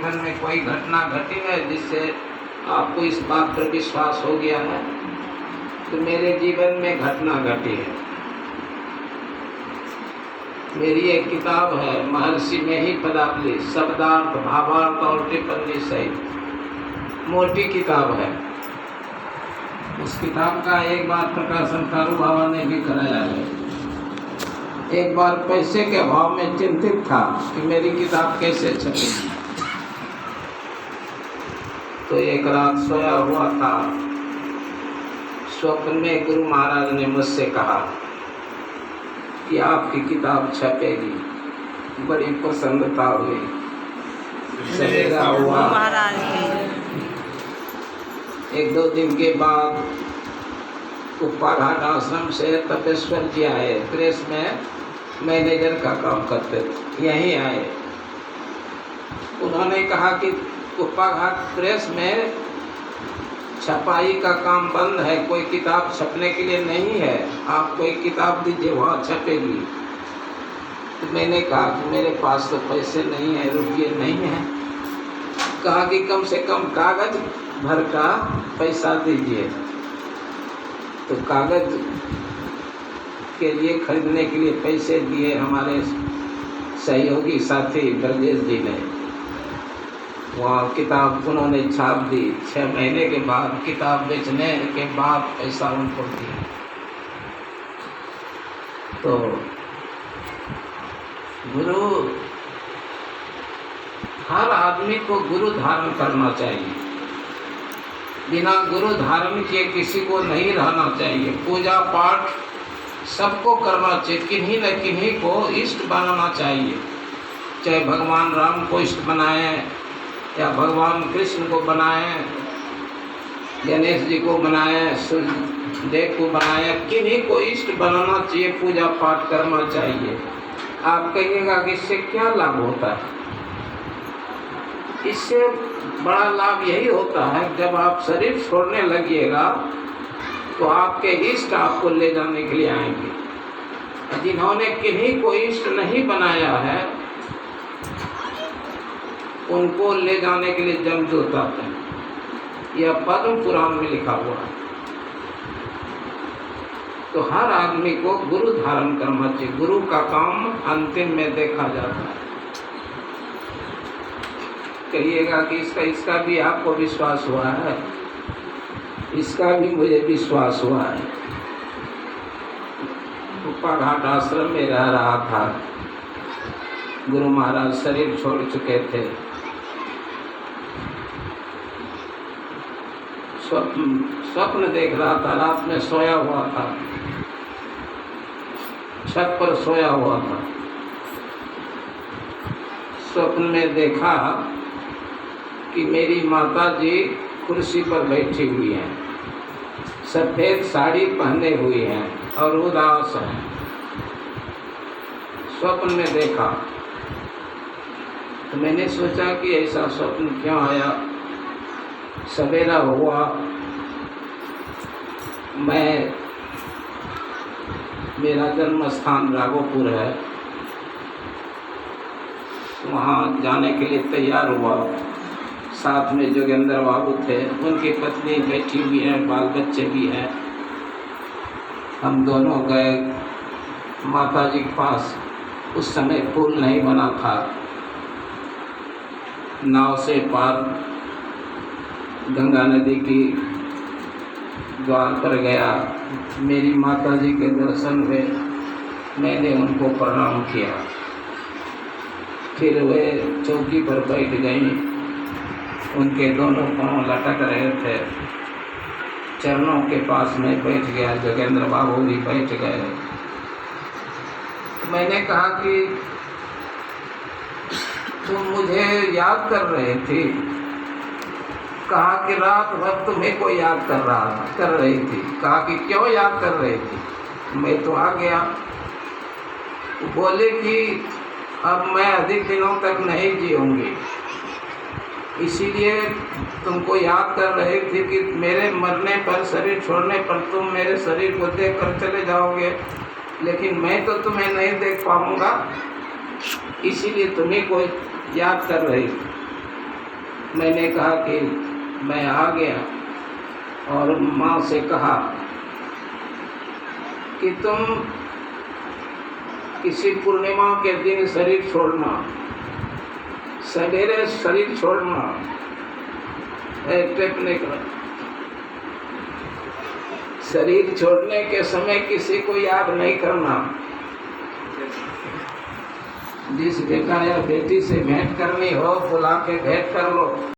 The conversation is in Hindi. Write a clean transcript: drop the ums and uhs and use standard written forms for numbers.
जीवन में कोई घटना घटी है जिससे आपको इस बात पर विश्वास हो गया है? तो मेरे जीवन में घटना घटी है। मेरी एक किताब है महर्षि महिपदावली, शब्दार्थ भावार्थ और टिप्पणी सहित, मोटी किताब है। उस किताब का एक बार प्रकाशन कारू बाबा ने भी कराया है। एक बार पैसे के अभाव में चिंतित था कि मेरी किताब कैसे छपेगी। तो एक रात सोया हुआ था, स्वप्न में गुरु महाराज ने मुझसे कहा कि आपकी किताब छपेगी। बड़ी प्रसन्नता हुई। सवेरा हुआ, एक दो दिन के बाद कुप्पा घाट आश्रम से तपेश्वर जी आए। प्रेस में मैनेजर का काम करते थे, यहीं आए। उन्होंने कहा कि कुप्पा घाट प्रेस में छपाई का काम बंद है, कोई किताब छपने के लिए नहीं है, आप कोई किताब दीजिए, वहाँ छपेगी। तो मैंने कहा कि मेरे पास तो पैसे नहीं है, रुपये नहीं है। कहा कि कम से कम कागज भर का पैसा दीजिए। तो कागज के लिए खरीदने के लिए पैसे दिए हमारे सहयोगी साथी ब्रजेश जी ने। वहाँ किताब उन्होंने छाप दी। 6 महीने के बाद किताब बेचने के बाद पैसा उनको दिया। तो गुरु, हर आदमी को गुरु धारण करना चाहिए। बिना गुरु धारण किए किसी को नहीं रहना चाहिए। पूजा पाठ सबको करना चाहिए, किन्हीं न किन्हीं को इष्ट बनाना चाहिए। चाहे भगवान राम को इष्ट बनाए या भगवान कृष्ण को बनाए, गणेश जी को बनाए, सूर्य देव को बनाए, किन्हीं को इष्ट बनाना चाहिए, पूजा पाठ करना चाहिए। आप कहिएगा कि इससे क्या लाभ होता है? इससे बड़ा लाभ यही होता है, जब आप शरीर छोड़ने लगिएगा तो आपके इष्ट आपको ले जाने के लिए आएंगे। जिन्होंने किन्हीं को इष्ट नहीं बनाया है उनको ले जाने के लिए जमदूत आते हैं। यह पद्म पुराण में लिखा हुआ है। तो हर आदमी को गुरु धारण करना चाहिए। गुरु का काम अंतिम में देखा जाता है। कहिएगा कि इसका भी आपको विश्वास हुआ है? इसका भी मुझे विश्वास हुआ है। कुप्पा घाट आश्रम में रह रहा था। गुरु महाराज शरीर छोड़ चुके थे। स्वप्न देख रहा था, रात में सोया हुआ था, छत पर सोया हुआ था। स्वप्न में देखा कि मेरी माता जी कुर्सी पर बैठी हुई हैं, सफ़ेद साड़ी पहने हुई हैं और उदास हैं। स्वप्न में देखा तो मैंने सोचा कि ऐसा स्वप्न क्यों आया। सवेरा हुआ, मेरा जन्म स्थान राघोपुर है, वहाँ जाने के लिए तैयार हुआ। साथ में जोगेंद्र बाबू थे, उनकी पत्नी बैठी हुई है, बाल बच्चे भी हैं। हम दोनों गए माता जी के पास। उस समय पुल नहीं बना था, नाव से पार गंगा नदी की द्वार पर गया। मेरी माता जी के दर्शन हुए, मैंने उनको प्रणाम किया। फिर वे चौकी पर बैठ गई। उनके दोनों पांव लटक रहे थे। चरणों के पास में बैठ गया। जोगेंद्र बाबू भी बैठ गए। मैंने कहा कि तुम मुझे याद कर रहे थे? कहा कि रात भर तुम्हें को याद कर रही थी। कहा कि क्यों याद कर रही थी? मैं तो आ गया। बोले कि अब मैं अधिक दिनों तक नहीं जीऊँगी, इसीलिए तुमको याद कर रहे थे कि मेरे मरने पर, शरीर छोड़ने पर तुम मेरे शरीर को देख कर चले जाओगे, लेकिन मैं तो तुम्हें नहीं देख पाऊँगा, इसीलिए तुम्हें को याद कर रही थी। मैंने कहा कि मैं आ गया और माँ से कहा कि तुम किसी पूर्णिमा के दिन शरीर छोड़ना, सवेरे शरीर छोड़ना, टेप निकला। शरीर छोड़ने के समय किसी को याद नहीं करना। जिस बेटा या बेटी से भेंट करनी हो बुला के भेंट कर लो।